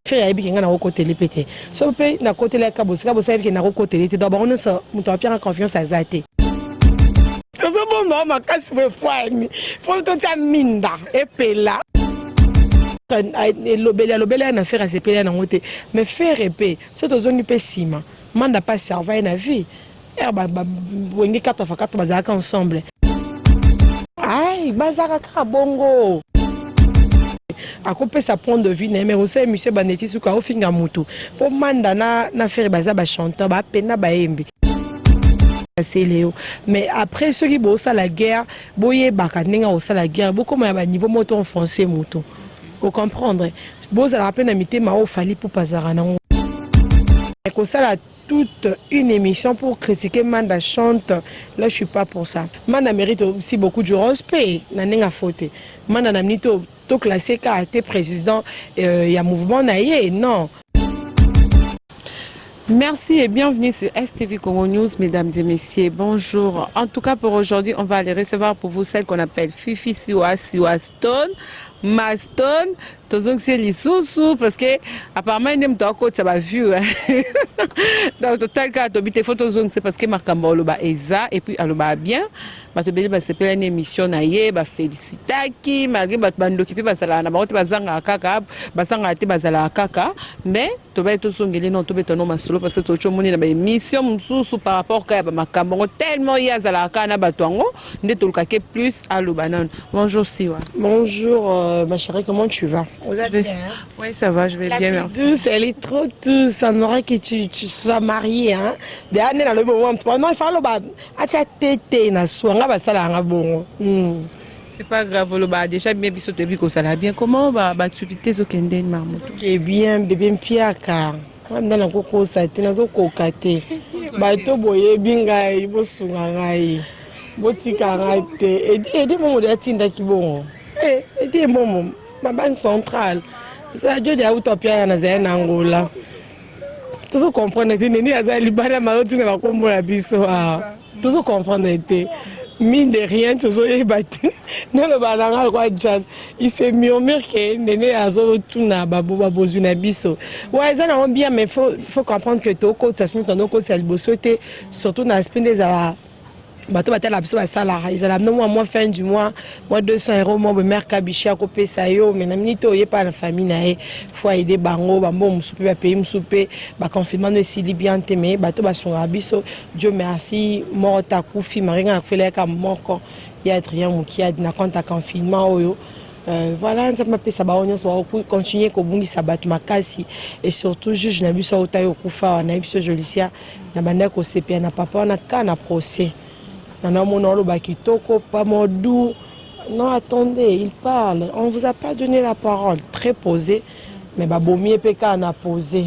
faire ya bikinga na côté les pété so pe na côté la kabosa bikinga na côté les donc on se muto pia confiance à zate tozo bon no makasi me poani faut to tia minda et pela lobela na faire se pela na ngote mais faire épée so tozo ni pe sima manda pas servir na vie ba wengi kata fakata bazaka ensemble ai bazaka ka bongo akopesa point de vue mais aussi monsieur Baneti suka ofinga mutu po manda na faire baza ba chanteur ba pena ba embi c'est Léo mais après ceux qui bossent à la guerre boye bakaninga au la guerre beaucoup mais ba niveau moto enfoncé mutu vous comprendre boza la peine amité ma o fali pour pasarana ko ça toute une émission pour critiquer Manda chante là je suis pas pour ça Manda mérite aussi beaucoup de respect naninga faute Manda na minito to classé car été président il y a mouvement naïe non. Merci et bienvenue sur STV Congo News, mesdames et messieurs. Bonjour. En tout cas, pour aujourd'hui, on va aller recevoir pour vous celle qu'on appelle Fifi Siwa Stone, Maston, Tozong c'est l'issoussou, parce que apparemment, il n'aime pas ça va vu. Dans le total, quand tu habites photos, c'est parce que Marcamba Oloba Eza, et puis Aloba bien. Batobeli basepela une émission na ye ba félicitaki malgré bat bando ki pe basala na baote bazanga kaka basanga te bazala kaka mais to ba to songeli non to betono masolo parce que to chomoni na ba émission mususu par rapport ka ba makambo tellement ya zala kana batwango nde to lukake plus à Lubanan. Bonjour Siwa. Bonjour ma chérie, comment tu vas? Vous allez bien? Oui, ça va, je vais bien, merci. Douce, elle est trop douce, ça n'aurait que tu sois mariée hein. Dernier dans le moment non il faut ba atia tete na soanga. C'est pas grave, déjà bien biso te biko ça bien. Comment ba activité zo kende marmoto? Qui bien bébé mpiaka. Amna na koko sa te nazo kokate. Ba to boye binga ibo sunga ngai. Bo sika ngate. Edi momo de atinda kibongo. Edi momo ma banque centrale. Ça Dieu de utopia na za na Angola. Tout comprendre te nini aza libana maroti na bakombo la biso ah. Tout comprendre te. Mine de rien, tout ça est battu. Non, le banana quoi jazz. Il s'est murmuré que Néné a tout na babo babozu na biso. Ouais, ça n'a bien, mais faut comprendre que ton code ça se met dans nos codes c'est le bosso surtout dans l'aspect des ala. Bato batel abso ba sala ils allaient moi fin du mois moi 200 € moi be mère kabichi a kopé ça yo mais na minito yé pas la famille na e faut aider bango bambo musupe ba pays musupe ba confinement ne si bien témé bato ba son abiso Dieu merci morta kufi maringa fele ka moko ya Adrien Mukia na compte confinement oyo voilà ça m'a fait ça ba on va continuer ko bungi sabat makasi et surtout juge na biso otayo kufa na biso jolicia na banda ko CP na papa na kana procès. Non, attendez, il parle. On ne vous a pas donné la parole. Très posé. Mais Babomi Peka en a posé.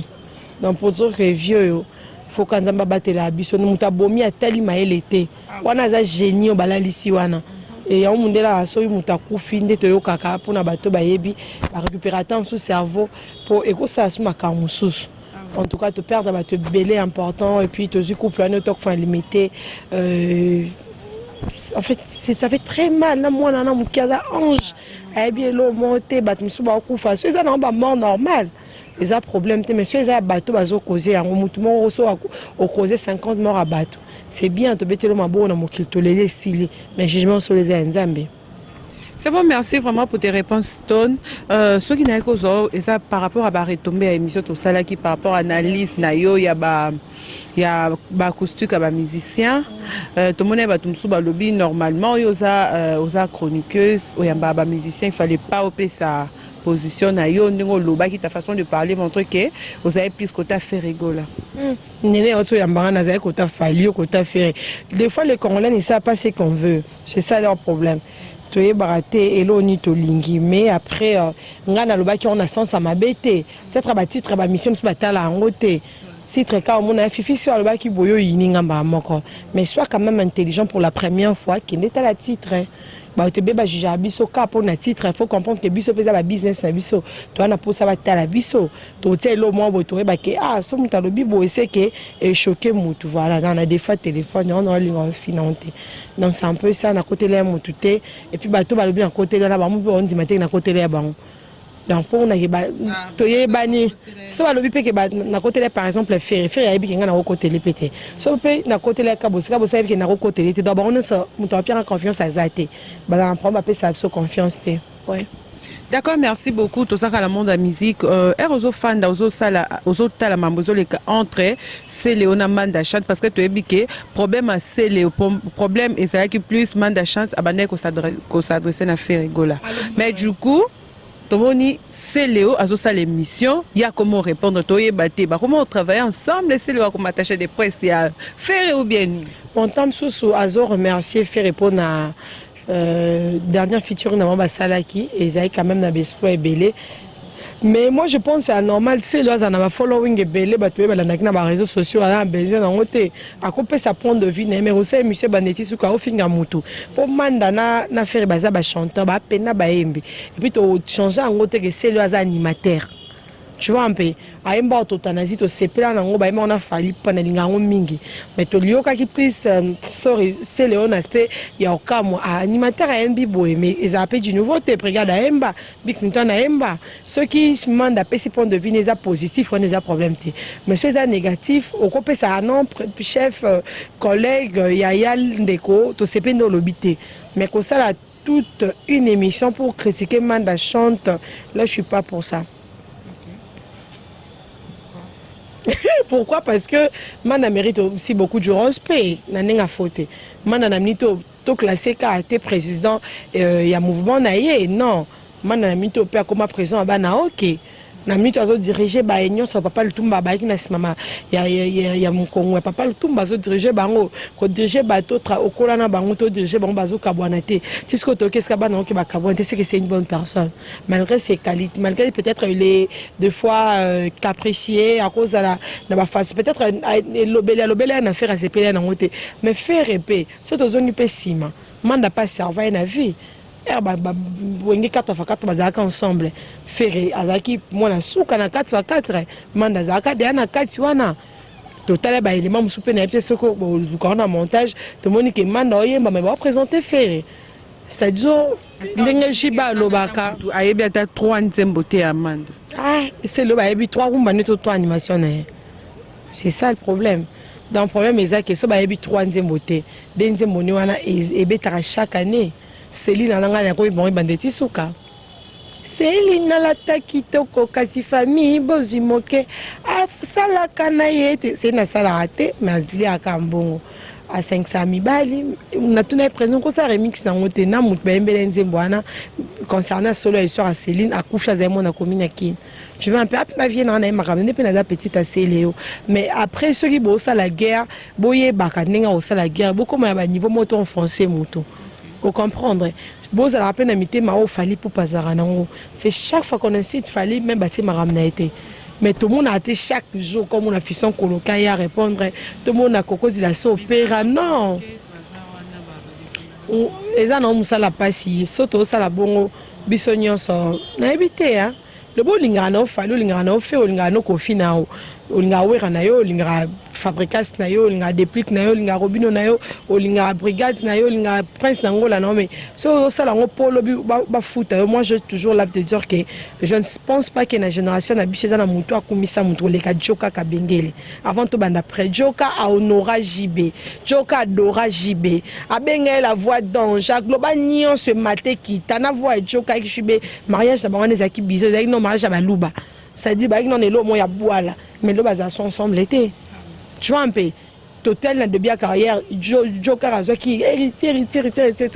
Donc pour dire que vieux, il faut qu'on s'en batte la bise. Nous avons bomi à tel maël été. On a un génie au balalissi wana. Et on a la raison, on a coupé de toyo kaka pour na bateau bayebi, récupérer temps sous cerveau pour écouter ça sur ma camusous. En tout cas, te perdre va te belé important et puis te couple un autre fin limité. En fait, ça fait très mal. Moi, on a un ange. Eh bien, l'eau monte, bat me souba au face. C'est un mort normal. Les a problème, mais si les a bateau, bazo causé, on moutement au causé 50 morts à bateau. C'est bien, te bête le mabo, on a mon kilto les stylé, mais jugement sur les Nzambe. C'est bon, merci vraiment pour tes réponses, Stone. Ce qui n'a pas et ça par rapport à retomber à l'émission tout ça là qui par rapport à analyse nayo il y a acoustique à musicien. Tout le monde va tout sous lobby normalement il y a chroniqueuse ou il y a musicien il fallait pas opérer sa position nayo ndingo loba qui ta façon de parler montre que vous avez plus côté faire rigoler. Néné auto yambanga na za côté fallu côté faire. Des fois les Congolais ne savent pas ce qu'on veut. C'est ça leur problème. Tu es baraté et l'on y tolingi mais après ngana loba qui on a sens à m'abêter peut-être à titre à mission se batala en côté si très cas mon a fifi sur loba qui boyo yininga ba moko mais sois quand même intelligent pour la première fois qui n'est à la titre ba te beba juger biso ka pour na titre il faut comprendre que biso pesa ba business na biso toi na pour ça va tala biso to tie lo mo boto ba ke ah so muta lobi bo c'est que choquer mutu voilà dans la des fois téléphone on a ligne financer donc c'est un peu ça na côté là mutu et puis ba to ba lobi na côté là ba mu on dit matin na côté là ba donc pour na ba toye bani so ba lobi pe ke ba na côté là par exemple faire ya bi nga na côté les pété so pe na côté là kabosi bi ke na côté les d'abord on so muto apia confiance à zate ba na prendre pe sa confiance té ouais. D'accord, merci beaucoup. Tout ça, le monde de la musique. Aux fans, aux tala mambozo les entre c'est Léona Manda chante parce que tu es biqué. Problème à c'est le problème et c'est que plus Manda chante abandonné qu'on s'adresse à faire rigola. Mais du coup, Tomoni c'est Léo à ça l'émission. Il y a comment répondre. Toi batté. Comment on travaille ensemble. C'est Léo comme attaché des presse à faire ou bien. On t'aime sous Azo remercier faire répondre à dernière feature na Salaki et ils avaient quand même na bespo et belé. Mais moi je pense c'est normal, c'est là ça na following et belé ba tué ba na na réseaux sociaux a besoin na ngote a couper sa point de vue mais aussi monsieur Baneti suka au finga mutu pour manda na faire baza ba chanteur ba pena ba embi et puis to changer en ngote que c'est là animateur. Tu vois un peu a emba totanazi to sepela na ngo ba on a fallu pendant lingango mingi mais to lioka ki plus sorry c'est le on aspect ya okamo animateur a embi boy mais ils appellent du nouveau te regarde a emba big Newton a emba ceux qui mandent à petit point de vue les positif on les a problème te mais ceux qui négatif au copé ça non chef collègue yaya ndeko to sependo lobité mais comme ça là toute une émission pour critiquer Manda chante là je suis pas pour ça. Pourquoi? Parce que Manda mérite aussi beaucoup de respect. N'a faute. Manda n'a mis tout classé car était président il y a mouvement naïe non. Manda n'a mis tout père comme président bana ok. N'a mis tout diriger ba union ça papa le tumba ba qui na mama ya mon Congo papa le tumba zo diriger bango ko diriger bateau au kolana bango to diriger bango bazo kabwanate. Tu sais que to qu'est-ce que ba non qui ba kabwanate c'est que c'est une bonne personne malgré ses qualités malgré peut-être les deux fois capricieux à cause de la face peut-être lobela na faire à se payer na ngote mais faire épée surtout zone pessima manda pas servir na vie wenge 4x4 bazaka ensemble faire azaki mwana suka na 4x4 manda zaka de na kati wana total ba élément musupe na peut soko bozuka na montage to monique manda oyemba mais va présenter faire c'est-à-dire ndenge jiba lobaka ayebi ata 3 nzembo te ya manda c'est le ba yebi 3 rumba neto 3 animation na c'est ça le problème. Dans le problème ezaki so ba yebi 3 nzembo te de nzembo ni wana ebetaka chaque année. Céline alanga na ko bon bandeti suka Céline la takitoko kasi famille bozwi moke sala kana yete c'est na sala raté mais ali akambongo à 500 mibali na tuna présent ko sa remix na ngote na mutu bembele nzembo wana concernant solo histoire à Céline akoucha zemo na commune kin tu veux un peu na vie na ma ramener pe na petite à Céléo mais après ceux qui bossa la guerre boye bakanenga au la guerre beaucoup ma niveau moto enfoncé moto. Vous comprendre. Bon, ça rappelle n'amité ma au fallait pour Pazaranango. C'est chaque fois qu'on incite fallait même bâtir ma ramnaïté. Mais tout le monde a été chaque jour comme on a fait son colocaille à répondre. Tout le monde a coco il a opéra non. Les gens n'ont pas la passi. Soto ça la bongo bisognon so. Na habité hein. Le bon lingano fallait lingano fait lingano kofinao. Olinga wera na yo olinga fabricas na yo olinga déplique na yo olinga robino na yo olinga brigade na yo olinga prince na ngola non mais so ça la ngo polo ba foot moi je toujours là de dire que je ne pense pas que la génération na bicheza na mutu akumisa mutu le ka joka ka bengele avant to banda après joka a honora JB joka adora JB a bengele la voix d'ange global nion ce matin qui tana voix joka ki JB mariage na bango ezaki bizarre ezaki non mariage ba luba ça dit bah non est là moi ya boala mais là bas sont ensemble l'été tu vois un peu total de bien carrière Joker azo qui héritier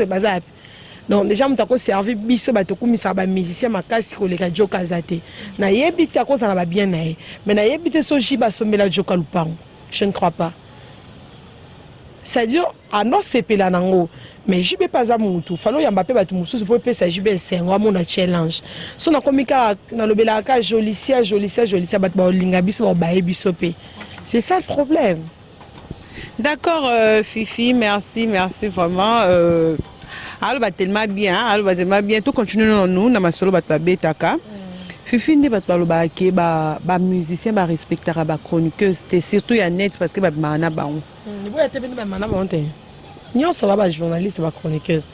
bazap donc déjà on t'a servi biso ba to kumisa ba musicien makasi ko le ka Joker zate na yebita ko ça na ba bien na mais na yebite so jiba so mela Joker lupango je ne crois pas c'est dire à non c'est pela nango mais JB pas à mutu falo ya Mbappé ba tumusu pour pesa JB c'est ngwa mona challenge so na komika na lobela ka jolicia bat ba linga biso ba biso pe c'est ça le problème. D'accord Fifi, merci vraiment alors ba tellement bien tout continue nous na masolo ba betaka Fifi ne bat ba ke ba musicien ba respectera ba chroniqueuse c'est surtout ya net parce que ba mana ba on ni boya te ba mana ba on te Nyon ça va journaliste va chroniqueuse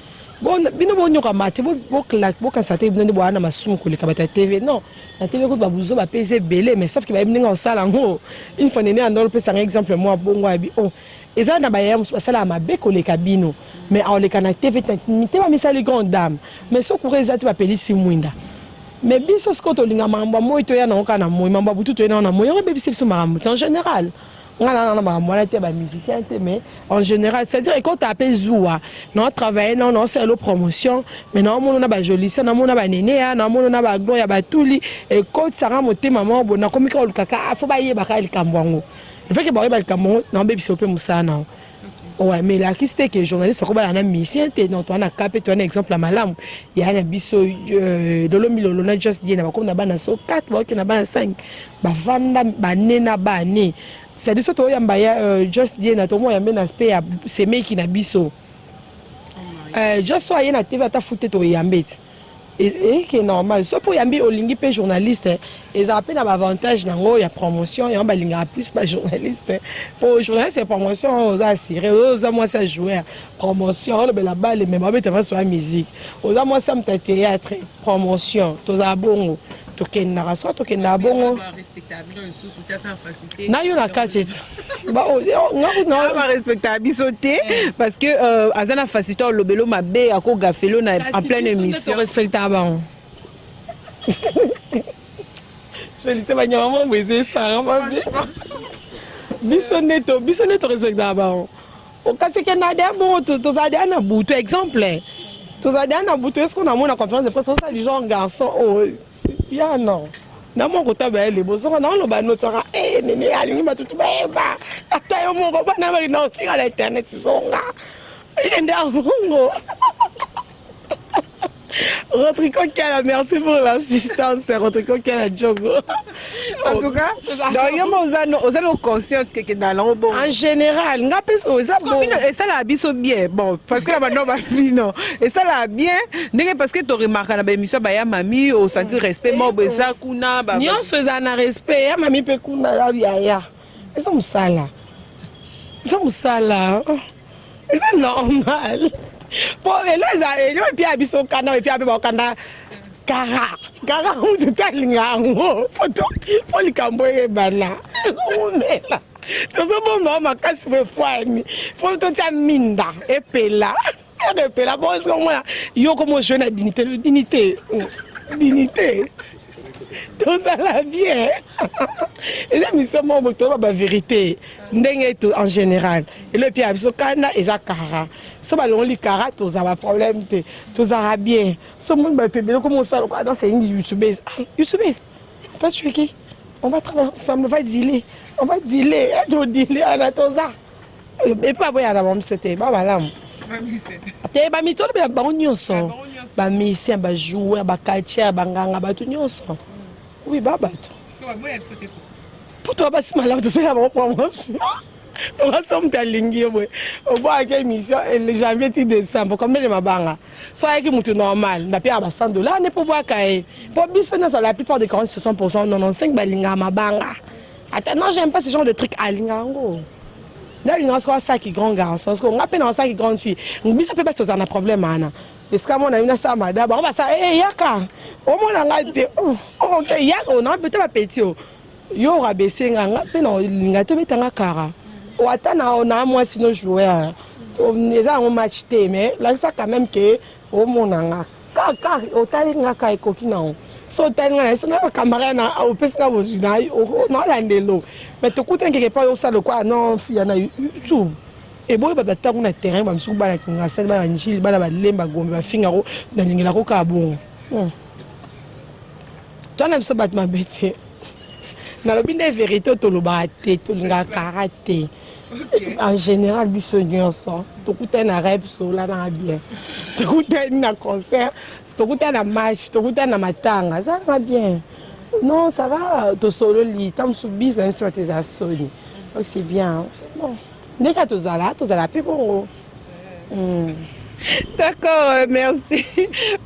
bon bino bonyoka mate bo claque bo constater bino bo ana masumu ko le kabata TV non la TV ko ba buzo ba pese belé mais sauf que ba bino ngosala ngo une fois néné andolo pesa un exemple moi bongo abi oh eza na ba yam basala mabe ko le kabino mais en le kana TV te ba misali grande dame mais so ko rezati ba pelisi mwinda mais biso ce to linga mambo moy to ya na okana moy mambo butu to na moy yo bebisi biso mambo en général on a mambo na te ba musicien te mais en général c'est-à-dire quand tu appelles Zoua non travailler non c'est la promotion mais non on a ba joli ça non on a ba néné non on a ba gloire ba tuli et quand ça ra moté maman bona comme ka kaka faut ba yeba ka likambwango le fait que ba yeba likambwango non bebisi ope musana ouais mais la qui c'était que journaliste ko ba na mission te non toi na capé toi un exemple à malamu il y a un biso dolo milolo na just dit na ba comme na ba na so 4 ba na ba 5 ba vanda ba nena ba ne c'est-à-dire que tu as juste dit na tomo ya men aspect ya seme qui na biso just so na TV ta fouté to yambet et qui est normal so pour yambi olingi pe journaliste ils appellent à avantage nango ya promotion ya ba linga plus pas journaliste pour journaliste c'est promotion aux assurés aux moi ça jouer promotion le la balle mais ba beta va sur la musique aux moi ça me théâtre promotion tous a bongo token na raso token na bongo na yo na kati ba o na ba respectable sauter parce que azana facilitateur lobelo mabe ako gafelo na en pleine émission respectable je lui sais ba nyama mo baiser ça biso neto respectable o kasi ke na dia bon to za dia na butu exemple to za dia na butu est-ce qu'on a mon conférence de presse ça du genre garçon ya non na mon côté ba ele boso na on ba notara nene ali ni matutu ba ba ata yo mo ba na ba na finga la internet songa ende avongo Rodrigo Kala, merci pour l'assistance. C'est Rodrigo Kala Djogo. En tout cas, on a conscience que dans le bon. En général, on a et ça l'a bien. Bon, parce que là, non. Et ça l'a bien. Parce que tu remarques dans l'émission, il y a mamie, au senti respect, moi, ça, kuna. Nous sommes en respect, mamie, peut kuna, ya. Et ça, moussala. Et c'est normal. Bon, et là, et puis abiso kana et puis abiso kana kara mutalinga ngo pour likambo e bana umela tozo bomba makasi be poani faut to tia minda e pela bon est-ce que moi yo comme jeune dignité tout ça la bien et ça mi sommes moto ba vérité ndenge tout en général et le puis abiso kana ezakara so ba longoli kara to za ba problème te to za bien so moun ba pebelo comme ça dans c'est une youtubeuse toi tu es qui on va travailler ensemble on va dealer to dealer ana to za et pas boya na mom c'était ba balam te ba mitolo ba nyonso ba musicien ba joueur ba catcher ba nganga ba tout nyonso oui baba to so ba boya sauter pour toi ba si malade to c'est la promotion on va sommes talingi on voit quelle mission le janvier décembre comme les mabanga soit avec mutu normal na pia ba $100 ne pour boire kae pour biso na la plupart des 60% 95 balinga mabanga attends non j'aime pas ce genre de truc à lingango là il y a un sac qui grand garçon parce qu'on appelle un sac qui grande fille biso peut pas ça un problème ana est-ce que mon ami na ça madame on va ça yaka au moins ngate on te yaka on a peut-être pas petit yo rabaisser nganga pe na lingate betanga kara Ouatana on a moi sinon jouer les a un match té mais là ça quand même que au monanga car au talinga kai kokina so talinga so na camarade na au pesca bozuna no landelo mais to kuta quelque part au ça le quoi non il y en a YouTube et boy baba tangu na terrain ba msuku bana kinga sel bana njili bana ba lemba gombe ba fingaro na lingela ko ka bon toi na so batma bete na lobinde vérité to lo ba té to linga karaté. En général, biso nyonso tokuta na rap so la na bien tokuta na concert tokuta na match tokuta na matanga ça va bien non ça va to solo li tam sou business sur tes asoni donc c'est bien c'est bon dès que tu zala pe bon D'accord, merci.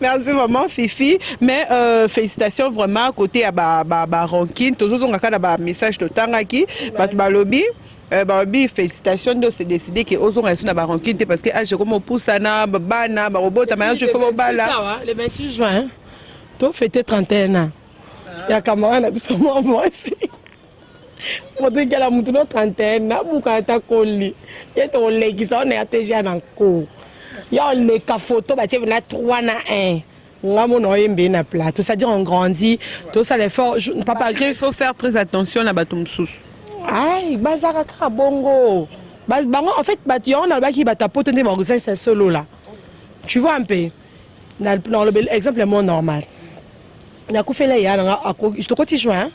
Merci vraiment Fifi. Mais félicitations vraiment à côté à ba ranking. Tous on a un message de temps qui bat lobby. babi félicitations de se décider que aux gens na ba rancune parce que je comme poussana bana ba robota mais je fais bala le 28 juin to fêter 31 ans ya camarade na biso moi aussi Moto kala mutu no 31 na buka ta koli yeto lekisa on est déjà dans ko ya le ka photo ba tiens na 3 na 1 ngamo yembe na plateau ça dire on grandit tout ça l'effort papa il faut faire très attention na batum sous ay bazaka ka bongo bango en fait on a ba ki ba ta pote ndé ba ça solo là tu vois un peu dans l'exemple le monde normal na ku fela ya na je te côté juin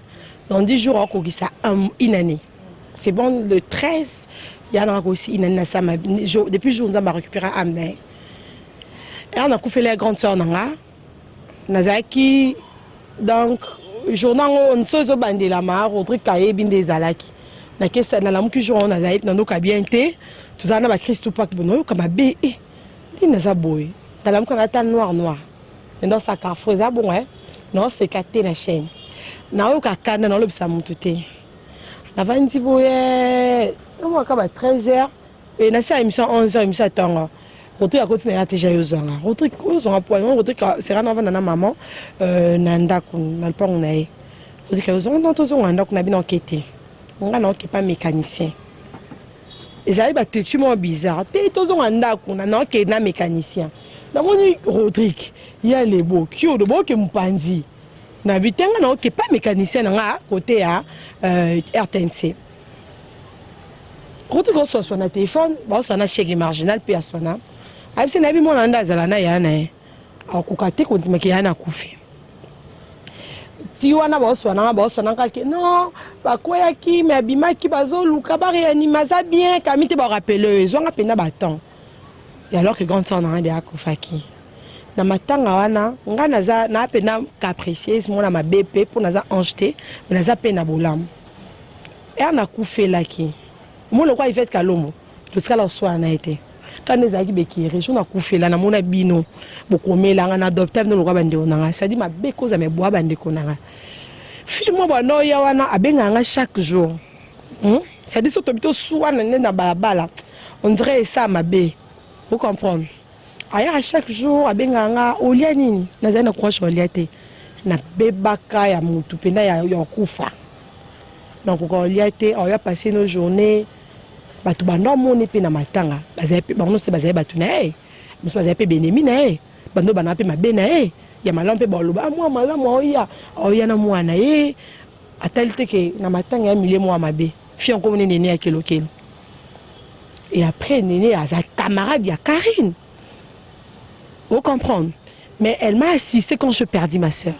dans 10 jours on ça une année c'est bon le 13 il y a aussi une année ça depuis jour on m'a récupéré amna et on a ku fela la grande sœur nanga nazaki donc journal on sozo bandela ma Rodrigue kaye binde zalaki na kesa na lamu ki jour on azai na noka bien te tuzana ba Christ pas bono kama be ni naza boy na lamu kana ta noir dans sa carrefour za bon hein non c'est caté na chaîne na oka kana na lobisa mutu te na vandi boye on ka ba 13h et na sa émission 11h émission tango Rodrigue a continué à déjà yozanga Rodrigue ozanga point Rodrigue sera na vana na maman na ndako na lupango na ye Rodrigue ozanga na tozonga ndako na bino enquêter nga na oké pas mécanicien ezali ba tetu mo bizarre te tozonga ndako na oké na mécanicien na moni Rodrigue ya lebo kio do boke mpanzi na bitenga na oké pas mécanicien nga côté à RTNC Rodrigue on na téléphone ba on na chèque marginal puis à sona abisi na bi mo na ndazala na yana akukate kontima ki yana kufi ti wana ba oswana ka ke non ba koya ki me abima ki bazoluka ba réanima za bien kamite ba rappeler ezwanga pena ba temps et alors que grand son na de akufaki na matanga wana nga naza na pena capricieuse mo na ma BP pour naza anjeté mais naza pena bolam et na kufela ki mo le quoi il fait kalomo tout ça la soir na été quand les amis bekiri je na kufela na mona bino bokomela nga na adopter no lokwa bande onanga ça dit ma beko za me boa bande konanga film ba no ya wana abenga nga chaque jour ça dit surtout bito soana na balabala on dirait ça ma bé vous comprenez aya chaque jour abenga nga olia nini na za na croche olia te na bebaka ya mutu pena ya kufa donc ko olia te on a passé nos journées batu bando moni pe na matanga bazai pe bango se bazai batu na muso bazai pe benemi na bando bana pe mabe na ya malampe boloba moi malamu oya na mwana atalite ke na matanga ya milieu moi mabe fi encore nene ya kilo et après nene a sa camarade ya Karine vous comprenez mais elle m'a assisté quand je perdis ma sœur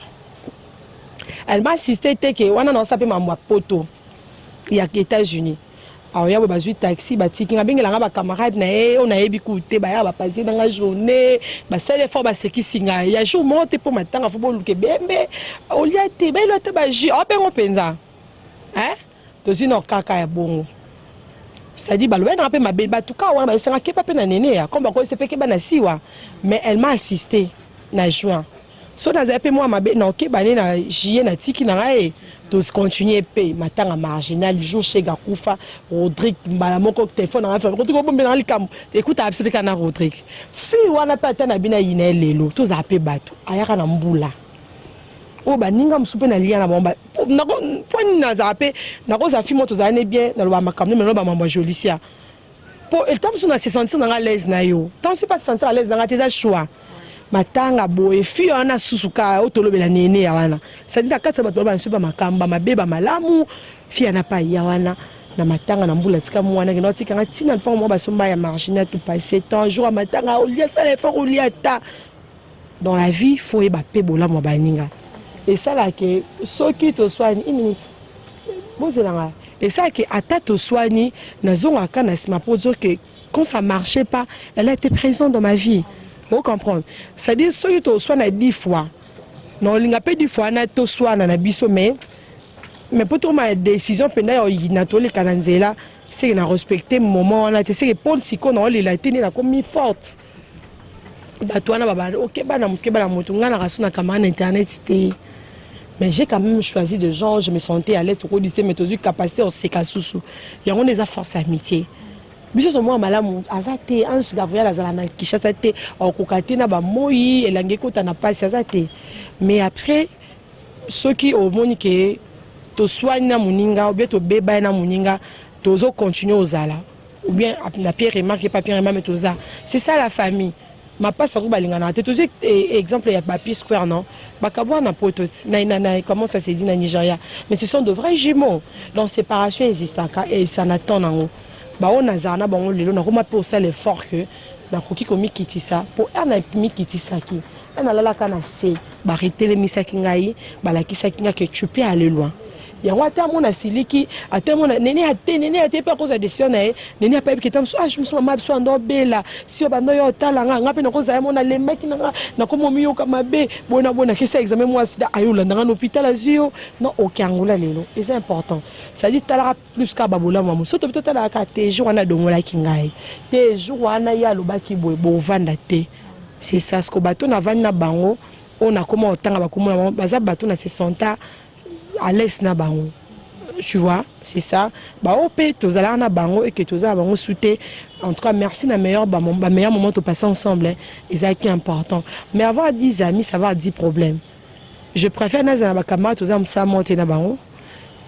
elle m'a assisté que wana na sa pe mamwa poto ya États-Unis alors ya ba zui taxi ba tiki ngabengela nga ba camarade na on a yebi kuté ba ya ba passer dans la journée ba sele fort ba sekisinga ya jour monte pour matanga fo boluke bembe oliate ba ilote ba ji obengo penza hein tozino kaka ya bongo c'est-à-dire ba loena pe mabe ba tuka wana ba senga ke pa pe na nene ya comme ba ko se pe ke ba na siwa mais elle m'a assisté na juin so na zape moi mabe na ke ba ne na jié na tiki na ngai de continuer payer matanga marginal jour chez Gakufa Rodrigue mbala moko téléphone en fait Rodrigue bombe na likam écoute absolument na Rodrigue fi wana pata na bina yina lelo to zape bato ayaka na mbula o baninga msupe na lia na bomba nako poni na zape nako za fi moto za ne bien na lo ba makamne melo ba mambo jolicia pour el temps na se sentir na l'aise na yo tant c'est pas se sentir à l'aise na tes choix matanga boye fi wana susuka otolobela nene ya wana sadita kata bato ba nsupa makamba mabeba malamu fi ana pa ya wana na matanga na mbula tika mwana ke notika ngati na pa mo ba somba ya marginal tout passer temps jour matanga olia ça l'effort olia ta dans la vie faut eba pe bola mo baninga et ça là que soki to soigne une minute bozelanga et ça que ata to soigne na zonga kana sima pour dire que quand ça marchait pas elle a été présente dans ma vie. Vous comprenez? C'est-à-dire que tu sois 10 fois. Non, il n'y a pas 10 fois, tu sois dans biso mais pour trouver ma décision, c'est que respecter le moment. C'est que pour si on a la télé, comme forte. Ok, bah na moto nga na raso na caméra internet c'était Mais j'ai quand même choisi de gens, je me sentais à l'aise au lycée, mais j'ai capacité au Sekasusu. Il y a des forces amitié. Biso so moi malamu azate Ange Gabriel azalana Kishasa te okokate na ba moi elange kota na pasi azate. Mais après ceux qui au moni que to soigne na muninga ou bien to beba na muninga tozo continuer aux ala ou bien na Pierre remarque pas Pierre remarque toza. C'est ça la famille. Ma passe à Roubalingana. Tu as exemple, il y a Papi Square, non? Bakabwa na potos, comment ça s'est dit na Nigeria. Mais ce sont de vrais jumeaux. Donc, séparation existe et ça n'attend en haut. Bah, on a zana, bah, on l'a, on a remarqué pour ça l'effort que, na koki komi kitisa, pour un a mi kitisa qui, un a la kana se, bah, arrêter les misaki ngai, bah, la kisaki nga que tu peux aller loin. Il y a un terme on a siliki à terme on a néné pas cause de décision néné pas que tam je me suis mal so ndo bela si ba ndo yo tala nga pe na cause ya mona le mec na comme miyo kama be bona que ça examen moi sida ayola na hôpital azio non okangula lelo c'est important ça dit tala plus ka babola mamu soto to tala ka te jour na dongola kingai te jour na ya lobaki boy bo vanda te c'est ça ce que bato na vanda bango on a comment otanga bakomona baza bato na se senta à l'aise na bango tu vois c'est ça bah au pays tous allons na bango et que tous avons soutenu en tout cas merci na meilleur meilleur moment de passer ensemble et ça qui est important mais avoir 10 amis ça va 10 problèmes je préfère na za ba camarade tous am ça monter na bango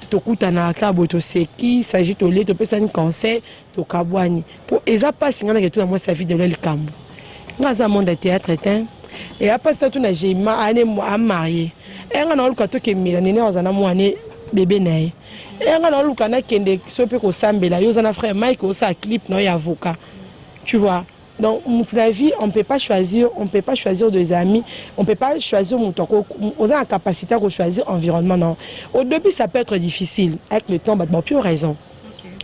to kutana ka boto seki s'agit to le to pesa un conseil to kabwani pour eza pas singana que tout moi sa vie de le cambo na za monde de théâtre et après ça tout na j'ai année à marier et on a luka to ke mila nene ozana mwane bébé nae et on a luka na kende sope ko sambela yo zana frère Mike o sa clip no ya avocat tu vois donc la vie on peut pas choisir des amis on peut pas choisir mon temps on a la capacité de choisir environnement non au début ça peut être difficile avec le temps bah plus raison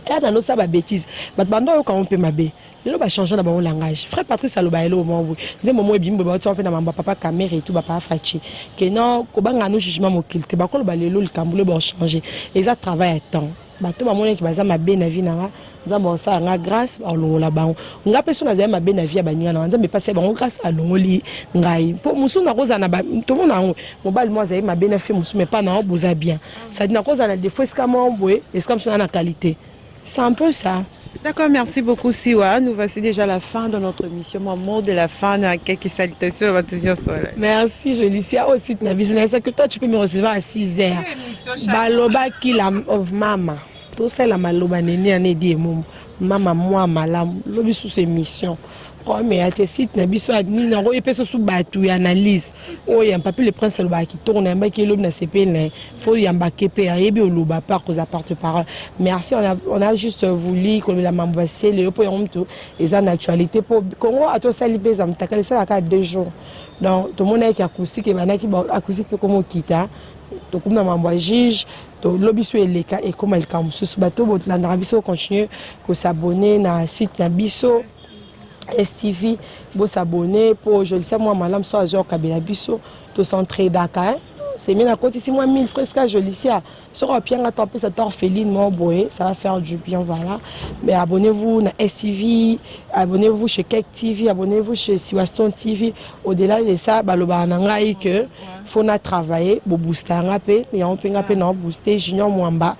et dans nos ça ba bêtise bah bando quand on peut m'abe le va changer dans mon langage frère Patrice aloba elo mo nze momo ebimbo ba tu na mamba papa caméra et tout ba pa fachi que non ko banga no jugement mokilte ba ko ba lelo likambule ba changer et ça travail à temps ba to ba mona ki baza mabe na vie na nzambo sa nga grâce ba longola ba nga peso na za mabe na vie ba nyana na nzambe passer ba grâce à longoli ngai po musu na koza na ba to mona ngo mobile moi za mabe na fait musu mais pas na boza bien ça dit na koza na des fois est-ce comme boé est-ce comme ça na qualité c'est un peu ça. D'accord, merci beaucoup Siwa. Nous voici déjà à la fin de notre émission. Mon mot de la fin, quelques salutations à votre soleil. Merci, je lis aussi na business que toi tu peux me recevoir à 6h. Baloba qui la maman. Tout ça la maloba neni anedi mama moi malam lobi sous émission. Oh mais à tes sites na biso admin na roye peso sous batu analyse. Oh y a pas le prince le ba qui tourne un ba qui lobe na CP na faut y embarquer pe ayebi oloba par cause porte-parole. Merci on a juste voulu que la mambassé le po yomto les en actualité pour Congo a to sali pesa mtakale ça la 2 jours. Donc tout le monde est acoustique et banaki acoustique comme kita. To comme na mamba juge to lobi so eleka et comme el kam sous bateau bot la biso continuer ko s'abonner na site na biso STV, vous s'abonner pour je le sais moi madame soit Jean Kabila biso to centrer Dakar c'est bien à côté si moi 1000 fresques je le sais sur un pied à taper cette orpheline mon boy ça va faire du bien voilà mais abonnez-vous na STV abonnez-vous chez Kek TV abonnez-vous chez Siwaston TV au-delà de ça baloba nangai que faut na travailler pour booster ngapé et on peut ngapé na booster Junior Mwamba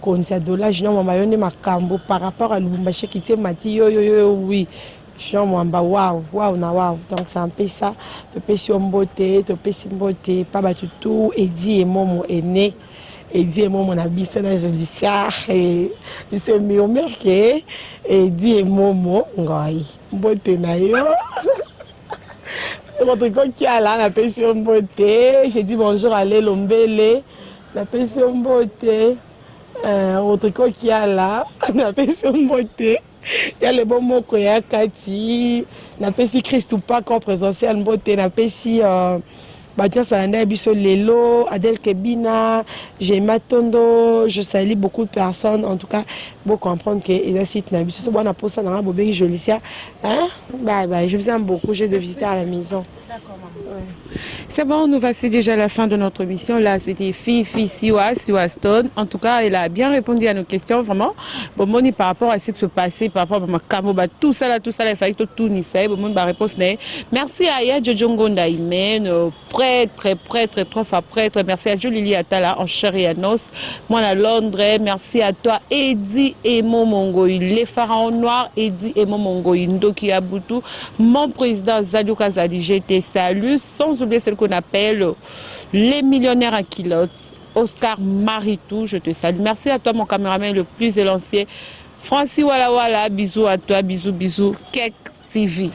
konza dola Junior Mwamba yone makambo par rapport à Lubumbashi qui tient mati yo oui Jean Mwamba waouh na waouh donc c'est un peu ça te pesi mbote te pesi mbote pas batutu Edi et Momo aîné Edi et Momo na bisa na jolicia et c'est mieux que Edi et Momo ngai mbote na yo votre qui a là la pesi mbote j'ai dit bonjour à Lombele la pesi mbote votre qui a là la pesi mbote il y a les bons mots qu'il y a Kati, na pesi Christ ou pas comme présentiel mbote na pesi Batias Balanda Biso Lelo, Adel Kebina, j'ai Matondo, je salue beaucoup de personnes en tout cas pour comprendre que les sites na Biso bon pour ça dans Bobé Jolicia hein bye je vous aime beaucoup j'ai de visiter à la maison. D'accord maman. Ouais. C'est bon, nous voici déjà à la fin de notre émission. Là, c'était Fifi Siwa Stone. En tout cas, elle a bien répondu à nos questions, vraiment. Bon, moi, par rapport à ce qui se passait, par rapport à ma camoba, tout ça, il fallait que tout n'y soit. Bon, ma réponse n'est. Merci à Aya Jojongo Ndaïmen, prêtre, 3 fois prêtre. Merci à Julie Atala en chair et en os. Moi, à Londres, merci à toi, Eddie Emo Mongoï, les pharaons noirs, Eddie Emo Mongoï, Ndoki Abutu, mon président Zadou Kazadi, je te salue, sans oublier ce qu'on appelle les millionnaires à kilotes. Oscar Maritou, je te salue. Merci à toi, mon caméraman le plus élancé. Francis Walla Walla, bisous à toi, bisous, Kek TV.